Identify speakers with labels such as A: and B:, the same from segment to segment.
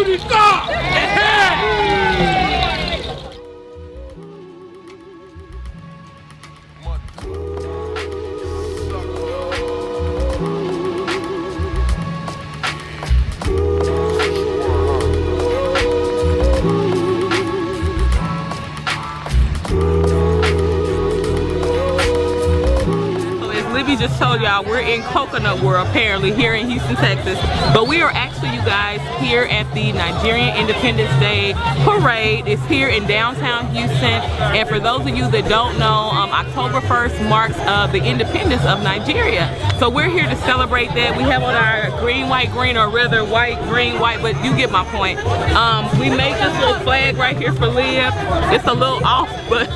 A: the top!
B: Just told y'all we're in Coconut World apparently here in Houston, Texas, but we are actually, you guys, here at the Nigerian Independence Day Parade. It's here in downtown Houston, and for those of you that don't know, October 1st marks the independence of Nigeria. So we're here to celebrate that. We have on our green, white, green, or rather white, green, white, but you get my point. We made this little flag right here for Liv. It's a little off, but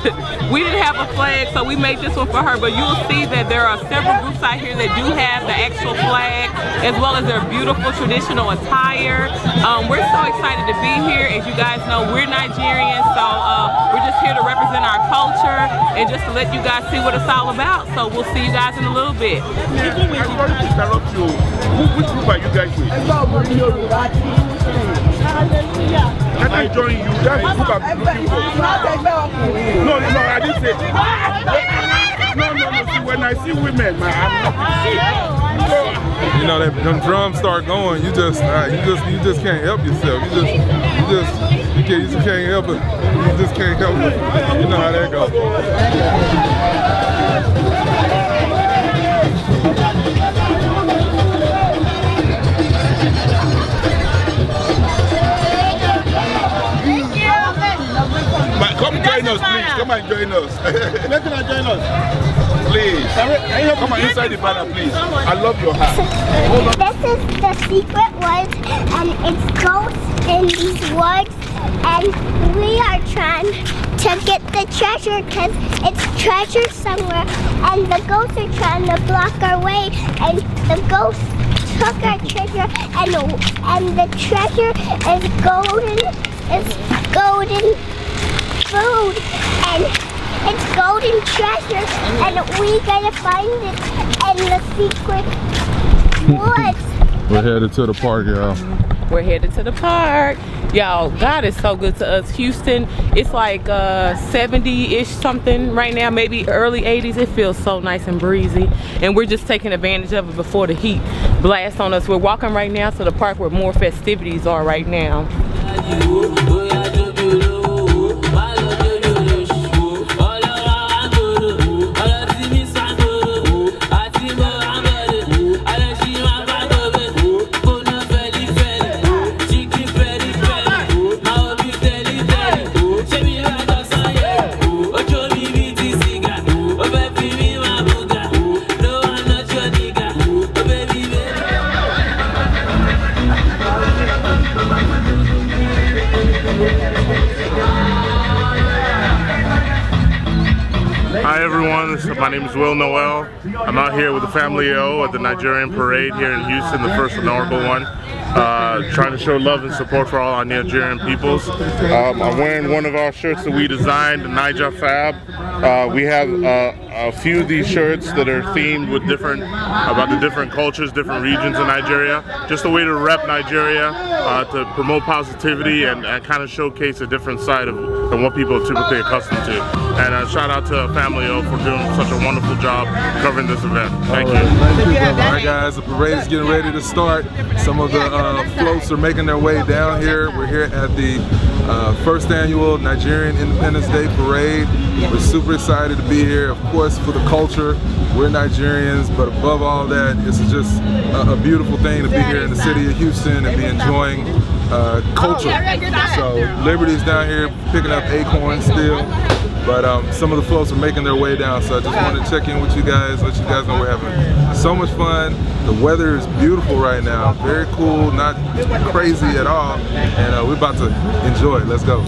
B: we didn't have a flag, so we made this one for her. But you'll see that there are several groups out here that do have the actual flag, as well as their beautiful traditional attire. We're so excited to be here. As you guys know, we're Nigerians, so we're just here to represent our culture and just to let you guys see what it's all about. So we'll see you guys in a little bit.
A: I'm sorry to interrupt you. Which group are you guys with? Can I join you? That's the group I'm looking for. No, I didn't say. No. See, when I see women, man, I'm not.
C: You know that them drums start going, you just can't help yourself. You just can't help it. You just can't help it. You know how that goes.
A: Come join us, please. Come and join us. Where can I join us? Please. Come on inside the banner, please. I love your hat.
D: This is the secret words, and it's ghosts in these words, and we are trying to get the treasure because it's treasure somewhere, and the ghosts are trying to block our way, and the ghosts took our treasure, and the treasure is golden food, and it's golden treasure, and we gotta find it in the secret woods.
C: We're headed to the park, y'all.
B: We're headed to the park. Y'all, God is so good to us. Houston, it's like 70-ish something right now, maybe early 80s. It feels so nice and breezy, and we're just taking advantage of it before the heat blasts on us. We're walking right now to the park where more festivities are right now.
E: Hi everyone, my name is Will Noel. I'm out here with the Family O at the Nigerian Parade here in Houston, the first inaugural one. Trying to show love and support for all our Nigerian peoples. I'm wearing one of our shirts that we designed, the Niger Fab. We have a few of these shirts that are themed with about the different cultures, different regions in Nigeria. Just a way to rep Nigeria, to promote positivity and kind of showcase a different side than what people are typically accustomed to. And shout out to Family O for doing such a wonderful job covering this event. Thank you.
C: Alright guys, the parade is getting ready to start. Some of the floats are making their way down here. We're here at the first annual Nigerian Independence Day Parade. We're super excited to be here, of course, for the culture. We're Nigerians, but above all that, it's just a beautiful thing to be here in the city of Houston and be enjoying culture. So Liberty's down here picking up acorns still, but some of the floats are making their way down, so I just wanted to check in with you guys, let you guys know we're having so much fun. The weather is beautiful right now, very cool, not crazy at all, and we're about to enjoy it. Let's go.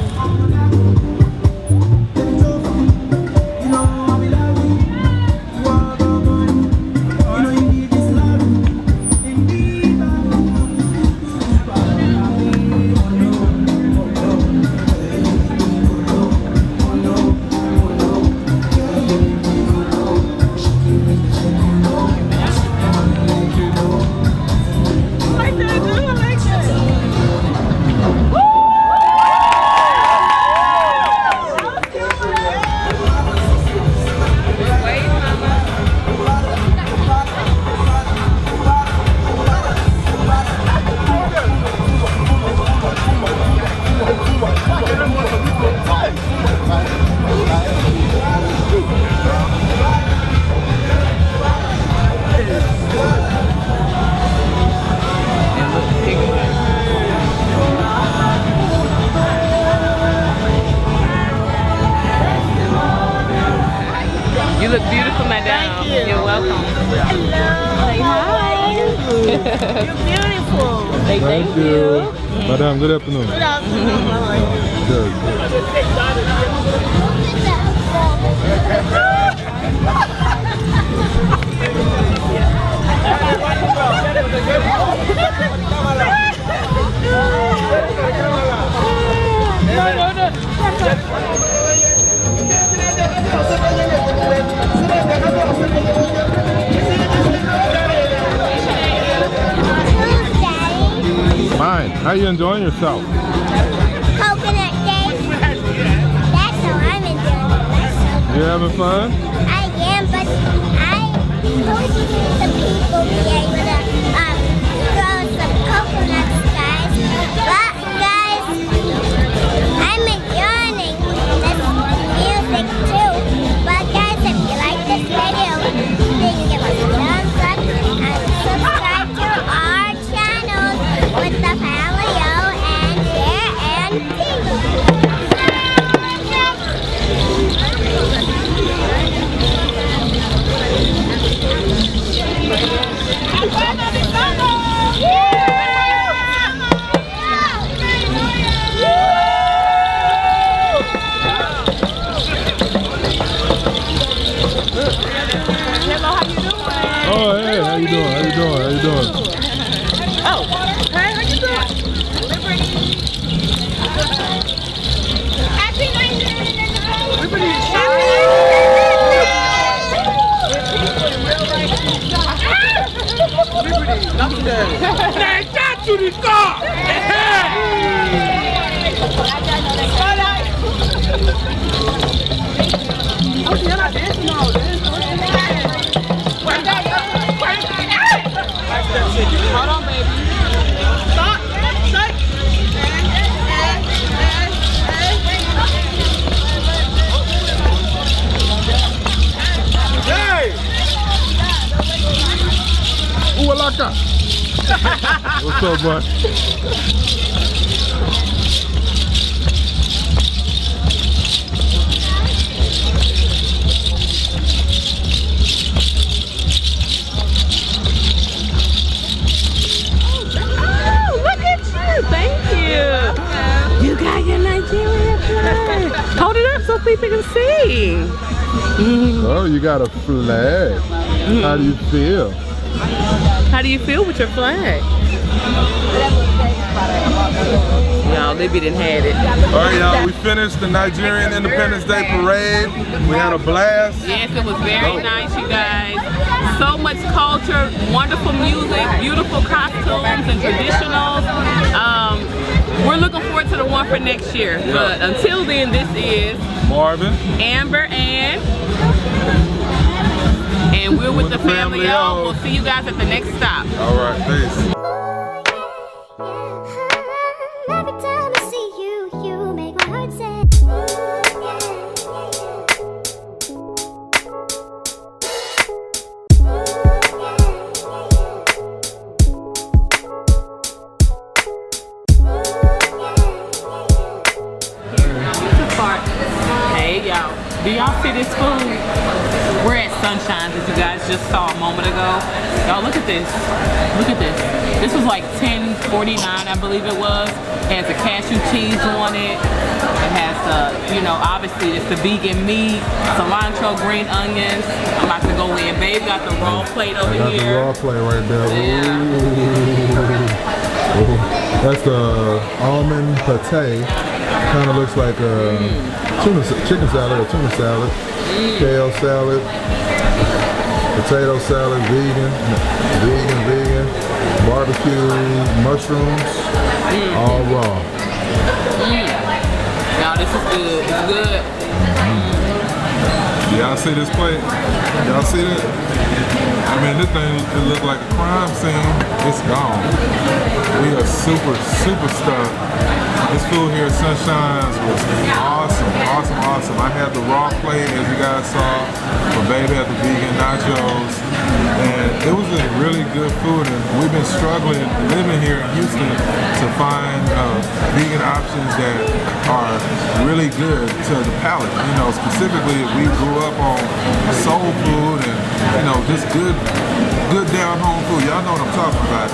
B: Say hi.
F: You're beautiful.
B: Say thank you.
C: Madam, good afternoon.
F: Good afternoon.
C: Good. Fine. How you enjoying yourself?
D: Coconut day. That's how I'm enjoying myself.
C: You having fun?
D: I am, but I hope the people be able to throw some coconuts, guys. But guys, I'm enjoying this music too. But guys, if you like this video, then give us a thumbs up and subscribe to our channel with the Family O and share and
C: Oh, hey, how you doing? How you doing? How you doing?
A: To the car!
B: Hold on, baby.
F: Stop.
A: Hey!
C: Uwalaka. What's up, boy?
B: Oh, look at you. Thank you. You got your Nigeria flag. Hold it up so people can see.
C: Oh, you got a flag. How do you feel?
B: How do you feel with your flag? Y'all, Libby didn't have it.
C: All right, y'all, we finished the Nigerian Independence Day Parade. We had a blast.
B: Yes, it was very nice, you guys. So much culture, wonderful music, beautiful costumes and traditionals. We're looking forward to the one for next year. But until then, this is
C: Marvin,
B: Amber, and we're with the Family O. We'll see you guys at the next stop.
C: All right, peace.
D: Every time I see you, you make my heart say.
B: Hey y'all, do y'all see this food? We're at Sunshine's, as you guys just saw a moment ago. Y'all look at this. Look at this. This was like $10.49, I believe it was. It has the cashew cheese on it. It has the, you know, obviously it's the vegan meat, cilantro, green onions. I'm about to go in. Babe got the raw plate over
C: Got
B: here.
C: the raw plate right there.
B: Yeah.
C: Ooh. That's the almond pate. Kind of looks like a chicken salad or tuna salad, kale salad, potato salad, vegan, barbecue, mushrooms, all raw.
B: Y'all, this is good. It's good.
C: Y'all see this plate? Y'all see that? I mean, this thing, it looked like a crime scene. It's gone. We are super stuffed. This food here at Sunshine's was awesome. I had the raw plate, as you guys saw. My baby had the vegan nachos. And it was a really good food. And we've been struggling living here in Houston to find vegan options that are really good to the palate. You know, specifically, we grew up on soul food and, you know, just good good down home food. Y'all know what I'm talking about.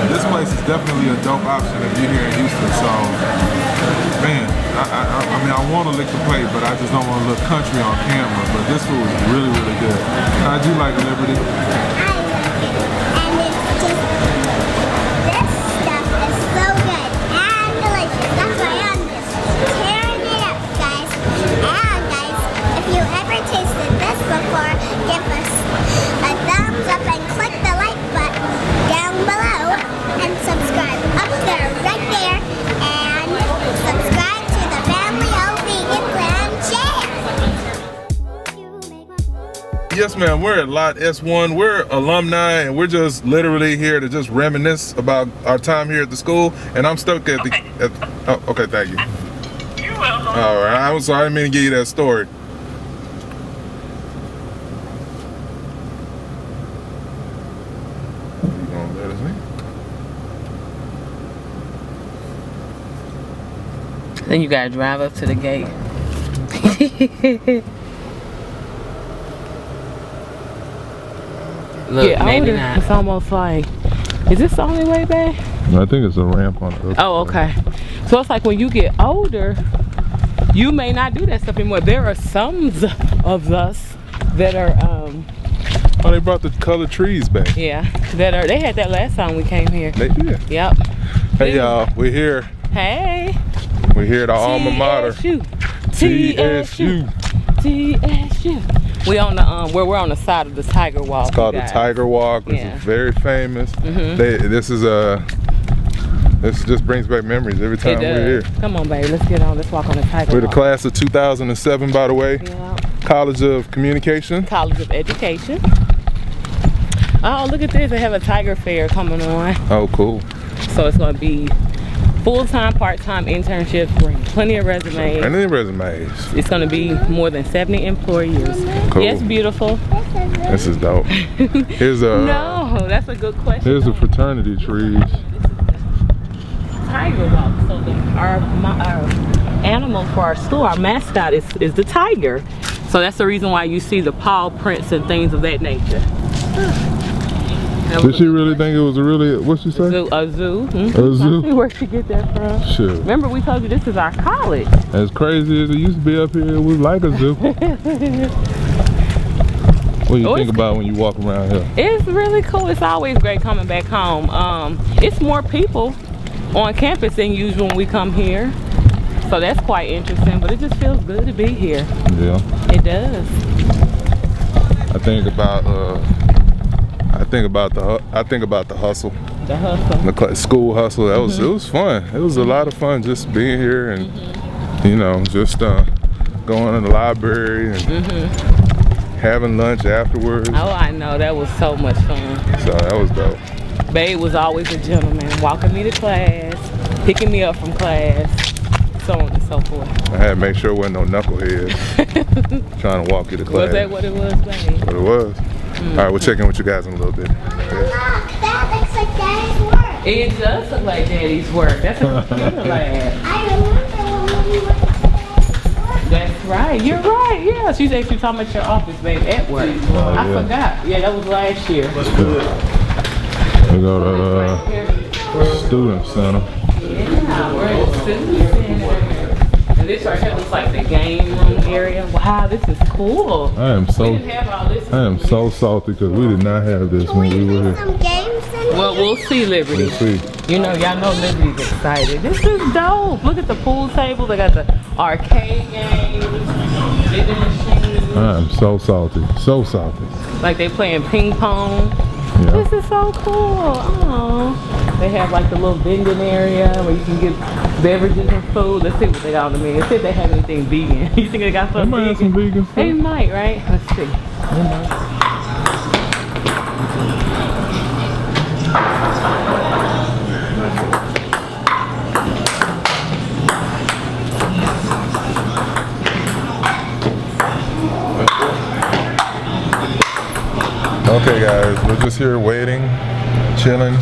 C: This place is definitely a dope option if you're here in Houston. So, man, I mean, I want to lick the plate, but I just don't want to look country on camera. But this food is really, really good. How'd you like it, Liberty?
D: I like it. And it's just, this stuff is so good and delicious. That's why I'm just tearing it up, guys. And guys, if you ever tasted this before, give us a thumbs up and click the like button down below and subscribe up there, right there, and subscribe to the Family O Vegan Grand Share.
C: Yes, ma'am. We're at Lot S1. We're alumni, and we're just literally here to just reminisce about our time here at the school. And I'm stuck at the. Oh, okay, thank you.
B: You're welcome.
C: All right. I'm sorry. I didn't mean to give you that story. You gonna let us in?
B: Then you gotta drive up to the gate. Look,
G: Yeah,
B: maybe not.
G: It's almost like, is this the only way back?
C: I think it's a ramp on the.
G: Oh, okay. So it's like when you get older, you may not do that stuff anymore. There are some of us that are,
C: Oh, they brought the colored trees back.
G: yeah, that are. They had that last time we came here.
C: They did.
G: Yep.
C: Hey, y'all. We're here.
G: Hey.
C: We're here at our alma mater.
G: TSU. We on the we're on the side of the Tiger Walk.
C: It's called
G: you
C: the
G: guys.
C: Tiger Walk.
G: Yeah.
C: It's very famous.
G: Mhm.
C: This just brings back memories every
G: It
C: time we're here.
G: does. Come on, baby. Let's get on. Let's walk on the Tiger
C: We're the
G: Walk.
C: class of 2007, by the way.
G: Yeah.
C: College of Communication.
G: College of Education. Oh, look at this. They have a Tiger Fair coming on.
C: Oh, cool.
G: So it's going to be full-time, part-time internships. Bring plenty of resumes.
C: And then resumes.
G: It's going to be more than 70 employees.
C: Cool.
G: Yes, beautiful.
C: This is dope. Here's a
G: No, that's a good question.
C: here's the fraternity trees.
G: Tiger Walk. So our animal for our school, our mascot is the tiger. So that's the reason why you see the paw prints and things of that nature.
C: Did she really think it was a really, what'd she say?
G: A zoo.
C: A zoo?
G: Where'd she get that from?
C: Shit.
G: Remember we told you this is our college.
C: As crazy as it used to be up here, it was like a zoo. What do you think about when you walk around here?
G: It's really cool. It's always great coming back home. It's more people on campus than usual when we come here. So that's quite interesting, but it just feels good to be here.
C: Yeah.
G: It does.
C: I think about the hustle.
G: The hustle.
C: The school hustle. That was it was fun. It was a lot of fun just being here and you know just going to the library and having lunch afterwards.
G: Oh, I know. That was so much fun.
C: So that was dope.
G: Babe was always a gentleman, walking me to class, picking me up from class, so on and so forth.
C: I had to make sure there wasn't no knuckleheads trying to walk you to class.
G: Was that what it was, babe?
C: What it was. All right, we'll check in with you guys in a little bit.
D: That looks like Daddy's work.
G: It does look like Daddy's work. That's a computer lab.
D: I remember when we were.
G: That's right. You're right. Yeah, she's actually talking about your office, babe, at work. I forgot. Yeah, that was last year.
C: We go to Student Center.
G: Yeah, we're at the student center. And this right here looks like the game room area. Wow, this is cool.
C: I am
G: We didn't have all this.
C: so salty because we did not have this when we were here.
D: Some games in
G: Well, we'll see, Liberty.
C: Let's see.
G: You know, y'all know Liberty's excited. This is dope. Look at the pool table. They got the arcade games, vending machines.
C: I am so salty. So salty.
G: Like they playing ping pong.
C: Yeah.
G: This is so cool. Oh, they have like the little vending area where you can get beverages and food. Let's see what they got on the menu. Let's see if they have anything vegan. You think they got
C: They
G: something
C: might have some
G: vegan?
C: vegan
G: They
C: food.
G: might, right? Let's see.
C: Okay, guys, we're just here waiting, chilling,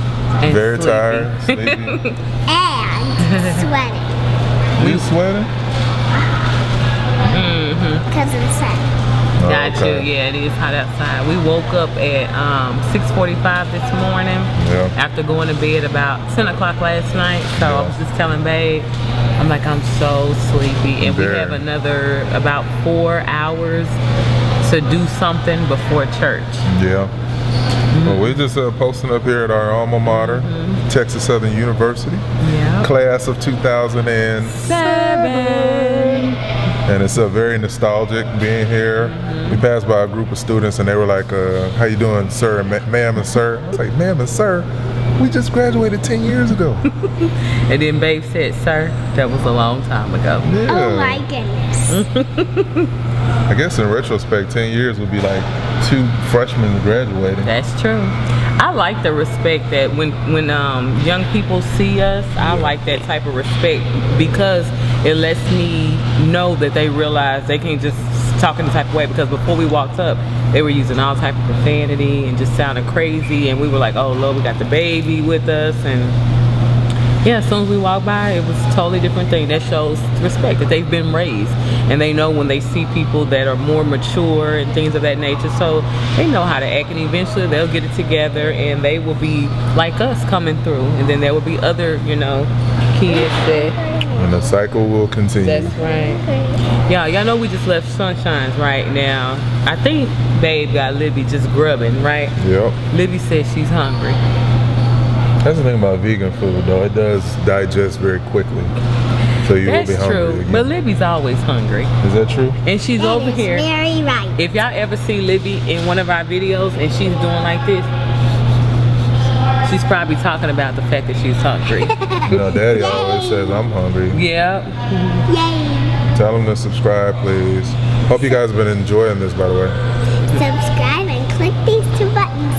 G: And
C: very
G: sleepy.
C: tired, sleepy.
D: and sweating
C: You sweating?
D: because of the sun.
B: Got you. Yeah, it is hot outside. We woke up at 6:45 this morning after going to bed about 10 o'clock last night. So I was just telling Babe, I'm like, I'm so sleepy. And we have another about 4 hours to do something before church.
C: Yeah. Well, we're just posting up here at our alma mater, Texas Southern University, class of 2007. And it's very nostalgic being here. We passed by a group of students and they were like, how you doing, sir, ma'am and sir? I was like, ma'am and sir, we just graduated 10 years ago.
B: And then Babe said, sir, that was a long time ago.
C: Yeah.
D: Oh my goodness.
C: I guess in retrospect, 10 years would be like 2 freshmen graduating.
B: That's true. I like the respect that when young people see us, I like that type of respect because it lets me know that they realize they can't just talk in the type of way, because before we walked up, they were using all type of profanity and just sounding crazy, and we were like, oh Lord, we got the baby with us. And yeah, as soon as we walked by, it was a totally different thing. That shows respect, that they've been raised and they know when they see people that are more mature and things of that nature, so they know how to act, and eventually they'll get it together and they will be like us coming through, and then there will be other, you know, kids that,
C: and the cycle will continue.
B: that's right. Y'all know we just left Sunshine's right now. I think Babe got Libby just grubbing, right?
C: Yep.
B: Libby says she's hungry.
C: That's the thing about vegan food, though. It does digest very quickly, so you will be hungry
B: true.
C: again.
B: But Libby's always hungry.
C: Is that true?
B: And she's
D: That
B: over
D: is
B: here.
D: very right.
B: If y'all ever see Libby in one of our videos and she's doing like this, she's probably talking about the fact that she's hungry.
C: You know, Daddy always says, I'm hungry.
B: Yeah.
D: Yay.
C: Tell them to subscribe, please. Hope you guys have been enjoying this, by the way.
D: Subscribe and click these 2 buttons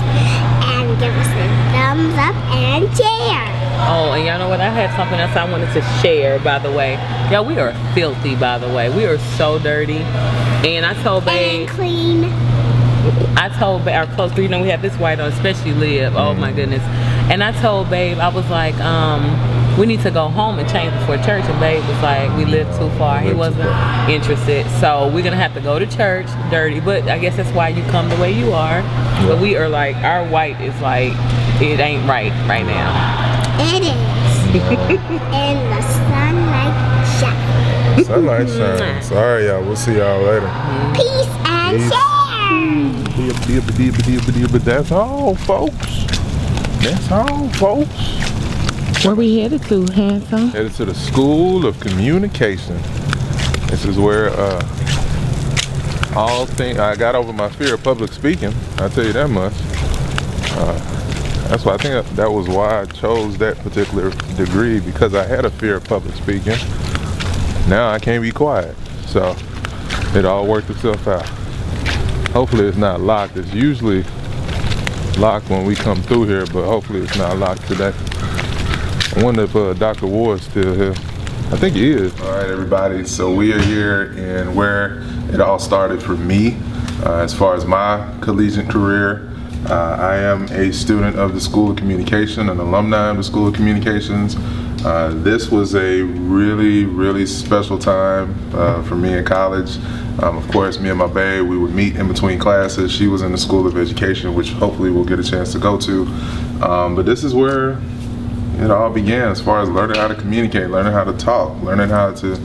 D: and give us a thumbs up and share.
B: Oh, and y'all know what? I had something else I wanted to share, by the way. Y'all, we are filthy, by the way. We are so dirty. And I told Babe,
D: And clean.
B: our clothes, you know, we have this white on, especially Liv. Oh my goodness. And I told Babe, I was like, we need to go home and change before church. And Babe was like, we live too far. He wasn't interested. So we're gonna have to go to church dirty. But I guess that's why you come the way you are. But we are like, our white is like, it ain't right now.
D: It is. And the sunlight shines.
C: Sunlight shines. All right, y'all. We'll see y'all later.
D: Peace and share.
C: But that's all, folks. That's all, folks.
B: Where we headed to, handsome?
C: Headed to the School of Communication. This is where I got over my fear of public speaking. I'll tell you that much. That's why I think that was why I chose that particular degree, because I had a fear of public speaking. Now I can't be quiet. So it all worked itself out. Hopefully it's not locked. It's usually locked when we come through here, but hopefully it's not locked today. I wonder if Dr. Ward's still here. I think he is. All right, everybody. So we are here in where it all started for me as far as my collegiate career. I am a student of the School of Communication, an alumni of the School of Communications. This was a really, really special time for me in college. Of course, me and my babe, we would meet in between classes. She was in the School of Education, which hopefully we'll get a chance to go to. But this is where it all began as far as learning how to communicate, learning how to talk, learning how to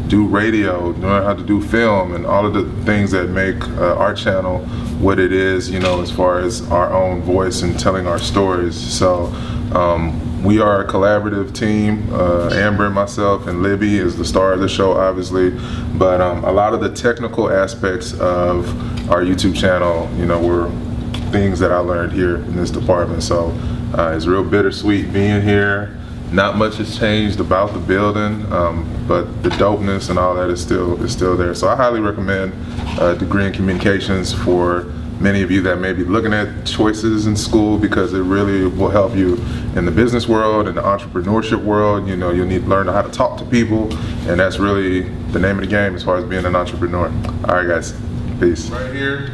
C: do radio, learning how to do film, and all of the things that make our channel what it is, you know, as far as our own voice and telling our stories. So we are a collaborative team. Amber and myself, and Libby is the star of the show, obviously, but a lot of the technical aspects of our YouTube channel, you know, were things that I learned here in this department. So it's real bittersweet being here. Not much has changed about the building, but the dopeness and all that is still there. So I highly recommend a degree in communications for many of you that may be looking at choices in school, because it really will help you in the business world and the entrepreneurship world. You know, you'll need to learn how to talk to people, and that's really the name of the game as far as being an entrepreneur. All right, guys, peace. Right here,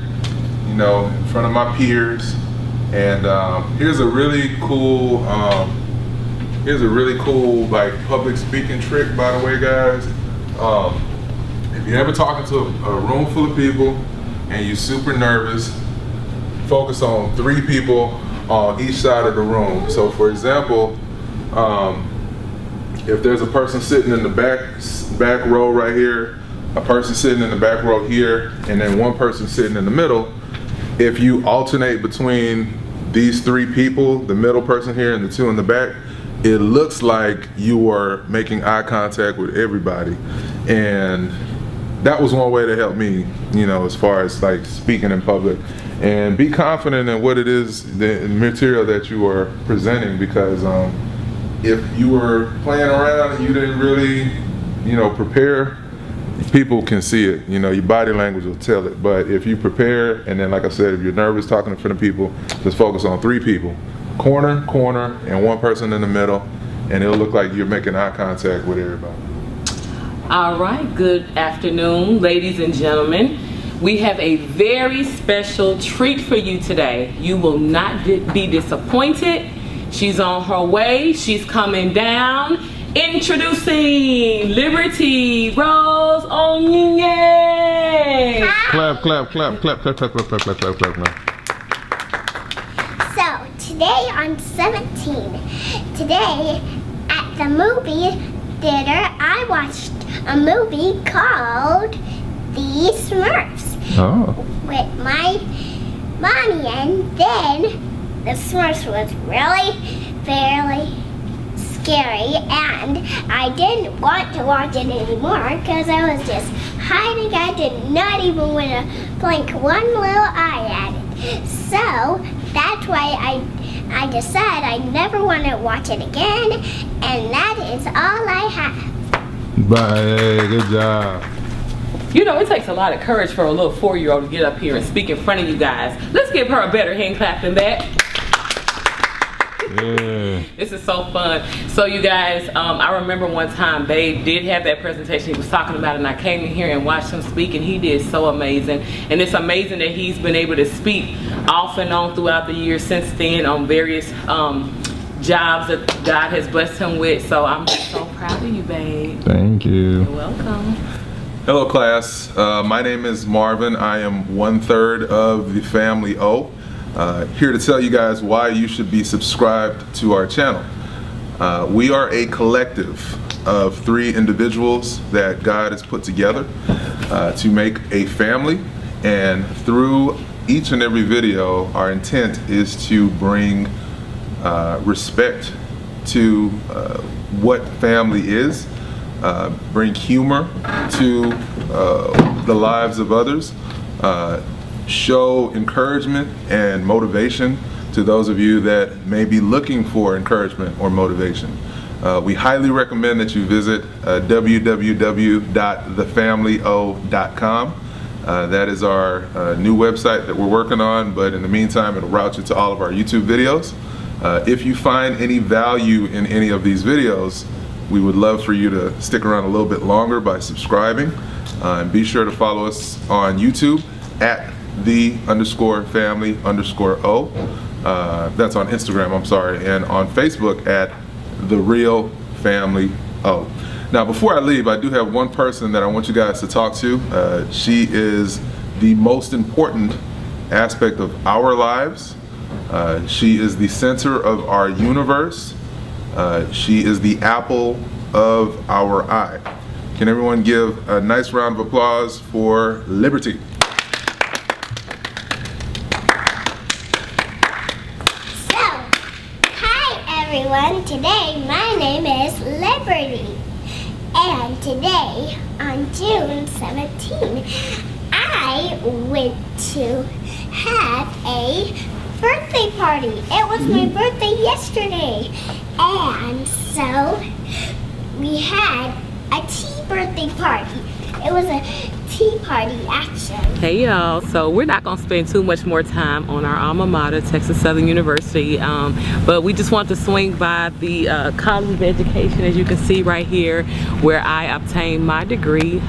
C: you know, in front of my peers, and here's a really cool like public speaking trick, by the way, guys. If you're ever talking to a room full of people, and you're super nervous, focus on 3 people on each side of the room. So for example, if there's a person sitting in the back row right here, a person sitting in the back row here, and then one person sitting in the middle, if you alternate between these 3 people, the middle person here and the 2 in the back, it looks like you are making eye contact with everybody. And that was one way to help me, you know, as far as like speaking in public. And be confident in what it is, the material that you are presenting, because if you were playing around and you didn't really, you know, prepare, people can see it. You know, your body language will tell it. But if you prepare, and then like I said, if you're nervous talking in front of people, just focus on 3 people. Corner, and one person in the middle, and it'll look like you're making eye contact with everybody.
G: All right, good afternoon, ladies and gentlemen. We have a very special treat for you today. You will not be disappointed. She's on her way. She's coming down. Introducing Liberty Rose Onyinye.
C: Clap, clap, clap, clap, clap, clap, clap, clap, clap, clap, clap, clap.
D: So today I'm 17. Today at the movie theater I watched a movie called The Smurfs with my mommy, and then the Smurfs was really, very scary, and I didn't want to watch it anymore because I was just hiding. I did not even want to blink one little eye at it. So that's why I decided I never want to watch it again, and that is all I have.
C: Bye, good job.
G: You know, it takes a lot of courage for a little 4-year-old to get up here and speak in front of you guys. Let's give her a better hand clap than that.
C: Yeah.
G: This is so fun. So you guys, I remember one time Babe did have that presentation he was talking about, and I came in here and watched him speak, and he did so amazing. And it's amazing that he's been able to speak off and on throughout the years since then on various jobs that God has blessed him with. So I'm just so proud of you, Babe.
C: Thank you.
G: You're welcome.
C: Hello class, my name is Marvin. I am 1/3 of the Family O. Here to tell you guys why you should be subscribed to our channel. We are a collective of 3 individuals that God has put together to make a family, and through each and every video our intent is to bring respect to what family is, bring humor to the lives of others, show encouragement and motivation to those of you that may be looking for encouragement or motivation. We highly recommend that you visit www.TheFamilyO.com. That is our new website that we're working on, but in the meantime it'll route you to all of our YouTube videos. If you find any value in any of these videos, we would love for you to stick around a little bit longer by subscribing. And be sure to follow us on YouTube at @the_family_o. That's on Instagram, I'm sorry, and on Facebook at @TheRealFamilyO. Now before I leave, I do have one person that I want you guys to talk to. She is the most important aspect of our lives. She is the center of our universe. She is the apple of our eye. Can everyone give a nice round of applause for Liberty?
D: So, hi everyone. Today my name is Liberty, and today on June 17, I went to have a birthday party. It was my birthday yesterday, and so we had a tea birthday party. It was a tea party actually.
G: Hey y'all, so we're not gonna spend too much more time on our alma mater, Texas Southern University, but we just want to swing by the College of Education, as you can see right here, where I obtained my degree.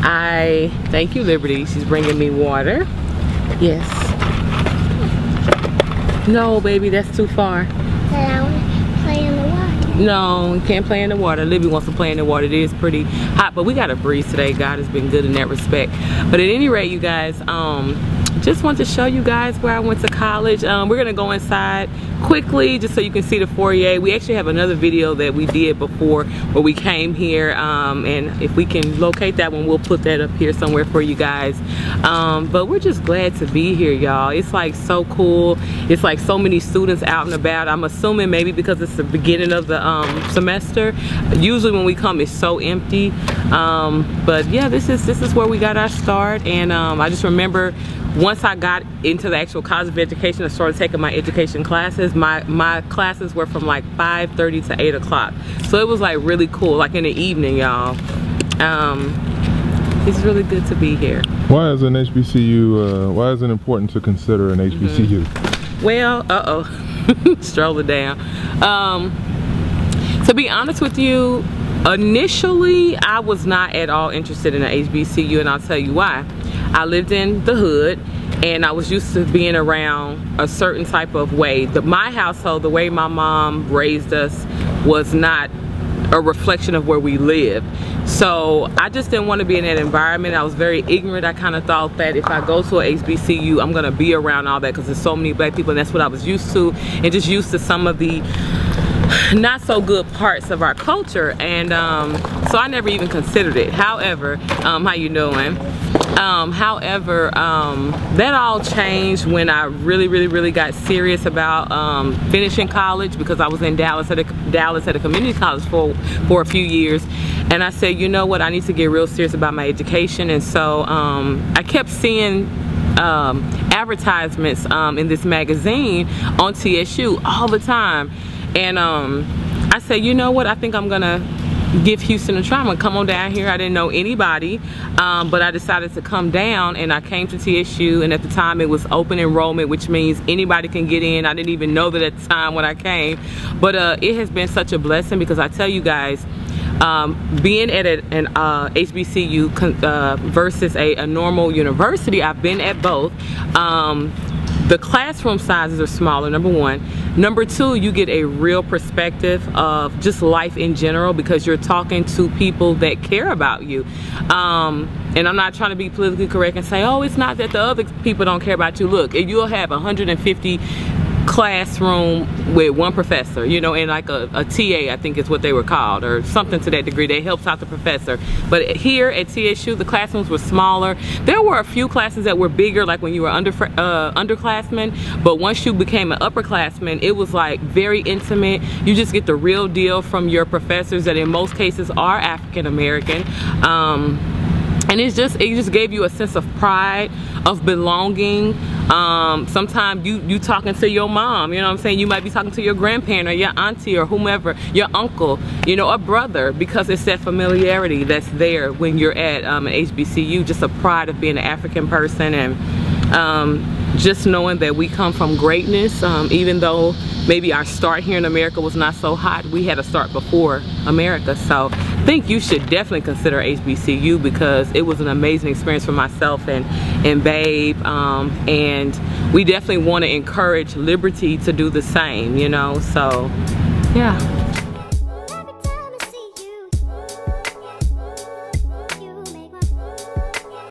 G: I thank you, Liberty. She's bringing me water. Yes. No, baby, that's too far.
D: Then I want to play in the water.
B: No, you can't play in the water. Libby wants to play in the water. It is pretty hot, but we got a breeze today. God has been good in that respect. But at any rate, you guys, just want to show you guys where I went to college. We're gonna go inside quickly just so you can see the foyer. We actually have another video that we did before where we came here, and if we can locate that one, we'll put that up here somewhere for you guys. But we're just glad to be here, y'all. It's like so cool. It's like so many students out and about. I'm assuming maybe because it's the beginning of the semester. Usually when we come, it's so empty. But yeah, this is where we got our start. And I just remember once I got into the actual college of education, I started taking my education classes. My classes were from like 5:30 to 8 o'clock. So it was like really cool, like in the evening, y'all. It's really good to be here.
C: Why is an HBCU, why is it important to consider an HBCU?
B: Well, stroll it down. To be honest with you, initially I was not at all interested in an HBCU, and I'll tell you why. I lived in the hood and I was used to being around a certain type of way. My household, the way my mom raised us, was not a reflection of where we lived. So I just didn't want to be in that environment. I was very ignorant. I kind of thought that if I go to a HBCU, I'm gonna be around all that because there's so many black people, and that's what I was used to, and just used to some of the not so good parts of our culture. And so I never even considered it. However, how you doing? That all changed when I really got serious about finishing college, because I was in Dallas at a community college for a few years, and I said, you know what, I need to get real serious about my education. And so I kept seeing advertisements in this magazine on TSU all the time, and I said, you know what, I think I'm gonna give Houston a try. I'm gonna come on down here. I didn't know anybody, but I decided to come down, and I came to TSU, and at the time it was open enrollment, which means anybody can get in. I didn't even know that at the time when I came, but it has been such a blessing, because I tell you guys, being at an HBCU versus a normal university, I've been at both. The classroom sizes are smaller, number one. Number two, you get a real perspective of just life in general, because you're talking to people that care about you. And I'm not trying to be politically correct and say, oh, it's not that the other people don't care about you. Look, you'll have 150 classroom with one professor, you know, and like a TA, I think is what they were called, or something to that degree, that helps out the professor. But here at TSU, the classrooms were smaller. There were a few classes that were bigger, like when you were underclassmen, but once you became an upperclassman, it was like very intimate. You just get the real deal from your professors, that in most cases are African American. And it just gave you a sense of pride, of belonging. Sometimes you talking to your mom, you know what I'm saying? You might be talking to your grandparent or your auntie or whomever, your uncle, you know, a brother, because it's that familiarity that's there when you're at an HBCU, just a pride of being an African person, and just knowing that we come from greatness. Even though maybe our start here in America was not so hot, we had a start before America. So I think you should definitely consider HBCU, because it was an amazing experience for myself and Babe, and we definitely want to encourage Liberty to do the same, you know. So yeah.